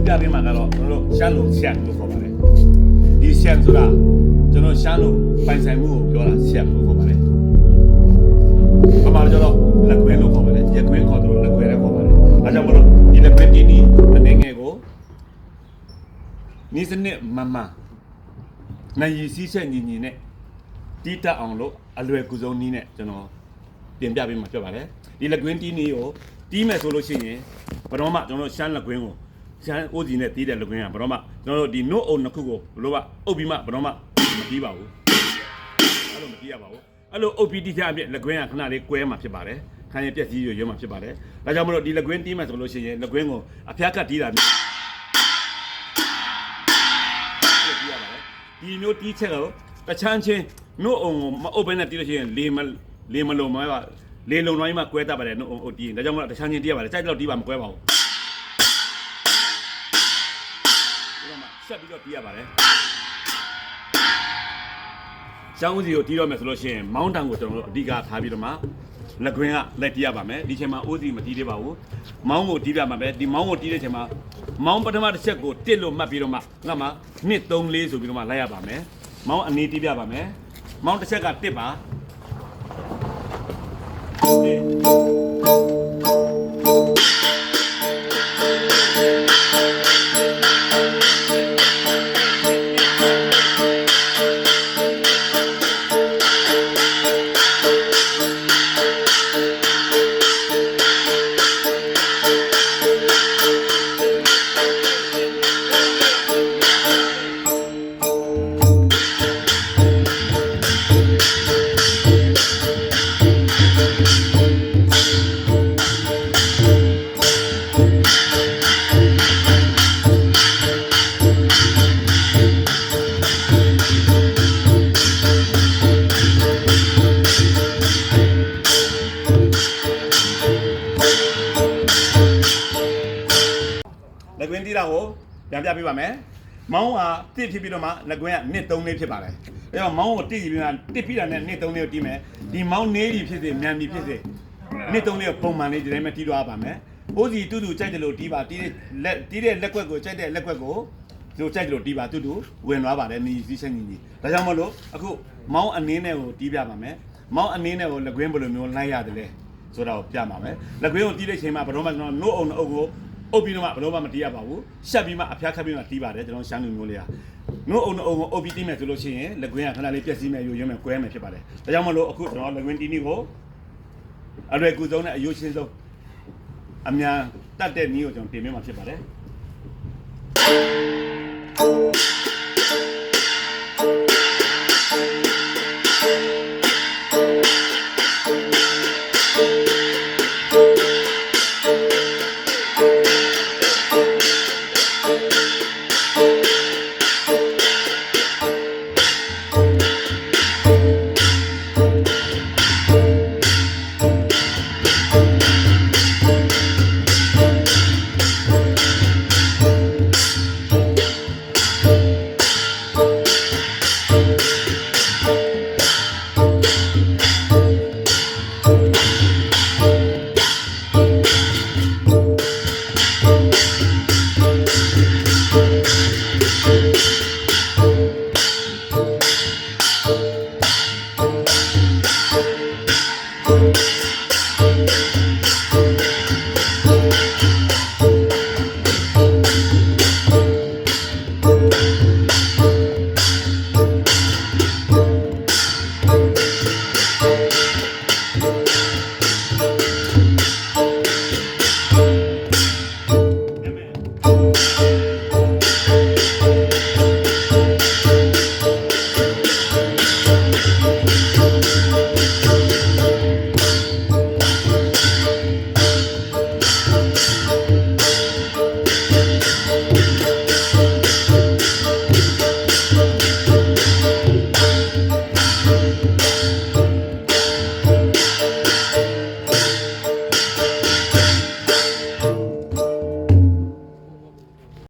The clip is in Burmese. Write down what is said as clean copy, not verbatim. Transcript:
ပြပေးမှာကတော့ကျွန်တော်တို့ရှမ်းလို့ဆက်လို့ခေါ်ပါတယ်ဒီဆက်ဆိုတာကျွန်တော်ရှမ်းလို့ပိုင်ဆိုင်မှုကိုပြောတာဆက်လို့ခေါ်ပါတယ်ဘာမှကျတော့လက်ခွင်းလို့ခေါ်ပါတယ်ရက်ခွင်းခေါ်တယ်လို့လက်ခွင်းလည်းခေါ်ပါတယ်ဒါကြောင့်မလို့ဒီလက်ခွင်းတီးအနေငယ်ကိုနီးစနစ်မမနိုင်ရည်စည်းချက်ညီညီနဲ့တီးတက်အောင်လို့အလွယ်ကူဆုံးနည်းနဲ့ကျွန်တော်တင်ပြပေးမှာဖြစ်ပါတယ်ဒီလက်ခွင်းတီးနည်းကိုတီးမယ်ဆိုလို့ရှိရင်ဘယ်တော့မှကျွန်တော်ရှမ်းလက်ခွင်းကိုရှမ်းအိုးစီနဲ့တီးတဲ့လက်ခွင်းကဘယ်တော့မှကျွန်တော်တို့ဒီနို့အုံနှစ်ခုကိုဘလို့ကအုပ်ပြီးမှဘယ်တော့မှမတီးပါဘူးအဲ့လိုမတီးရပါဘူးအဲ့လိုအုပ်ပြီးတီးချအပြည့်လက်ခွင်းကခဏလေးကွဲမှာဖြစ်ပါတယ်ခံရပြက်စီးရွရွမှာဖြစ်ပါတယ်ဒါကြောင့်မလို့ဒီလက်ခွင်းတီးမယ်ဆိုလို့ရှိရင်လက်ခွင်းကိုအဖျားကတ်တီးတာဒီမျိုးတီးချက်ကိုတချမ်းချင်းနို့အုံကိုမအုပ်ဘဲနဲ့တီးလို့ရှိရင်လေမလုံးမပါလေလုံတိုင်းမှာကွဲတတ်ပါတယ်နို့အုံတီးဒါကြောင့်မလို့တချမ်းချင်းတီးရပါတယ်ကြိုက်တော့တီးပါမကွဲပါဘူးဒီတော့မှဆက်ပြီးတော့တီးရပါတယ်ရှောင်းဦးစီကိုတီးတော့မယ်ဆိုလို့ရှိရင်မောင်းတံကိုကျွန်တော်တို့အဓိကထားပြီးတော့မှလက်ခွင်းကလက်တီးရပါမယ်ဒီချိန်မှာဦးစီမတီးသေးပါဘူးမောင်းကိုတီးပြမှာပဲဒီမောင်းကိုတီးတဲ့ချိန်မှာမောင်းပထမတစ်ချက်ကိုတစ်လို့မှတ်ပြီးတော့မှငါမှ1 3 4ဆိုပြီးတော့မှလိုက်ရပါမယ်မောင်းအနေတီးပြပါမယ်မောင်းတစ်ချက်ကတစ်ပါလက်ကွင်းတီးတာကိုပြန်ပြပေးပါမယ်။မောင်းကတစ်ဖြစ်ပြီးတော့မှလက်ကွင်းက1 3 4ဖြစ်ပါတယ်။အဲတော့မောင်းကိုတစ်ပြီးမှတစ်ပြီးတာနဲ့1 3 4ကိုတီးမယ်။ဒီမောင်းနေပြီဖြစ်စေမြန်ပြီဖြစ်စေ1 3 4ကိုပုံမှန်လေးဒီတိုင်းပဲတီးသွားပါမယ်။အိုးစီတူတူကြိုက်တယ်လို့တီးပါတီးတဲ့လက်ကွက်ကိုကြိုက်တဲ့လက်ကွက်ကိုတို့ကြိုက်တယ်လို့တီးပါတူတူဝင်သွားပါတယ်နီးစည်းချက်ညီညီ။ဒါကြောင့်မလို့အခုမောင်းအနေနဲ့ကိုတီးပြပါမယ်။မောင်းအနေနဲ့ကိုလက်ကွင်းဘယ်လိုမျိုးလိုက်ရတယ်လဲဆိုတာကိုပြပါမယ်။လက်ကွင်းကိုတီးတဲ့ချိန်မှာဘယ်တော့မှကျွန်တော်နို့အုံအုပ်ကိုအုပ်ပြီးတော့မှဘယ်တော့မှမတီးရပါဘူးရှက်ပြီးမှအဖျားခတ်ပြီးမှတီးပါတယ်ကျွန်တော်ရှမ်းလူမျိုးလေးကနို့အုံအုပ်ကိုအုပ်ပြီးတီးမယ်ဆိုလို့ရှိရင်လက်ကွင်းကခဏလေးပြက်စီးမယ်ရွရွမယ်ကွဲမယ်ဖြစ်ပါတယ်ဒါကြောင့်မလို့အခုကျွန်တော်လက်ကွင်းတီးနည်းကိုအလွယ်ကူဆုံးနဲ့အယိုးရှင်းဆုံးအမြန်တတ်တဲ့နည်းကိုကျွန်တော်တင်ပြမှာဖြစ်ပါတယ်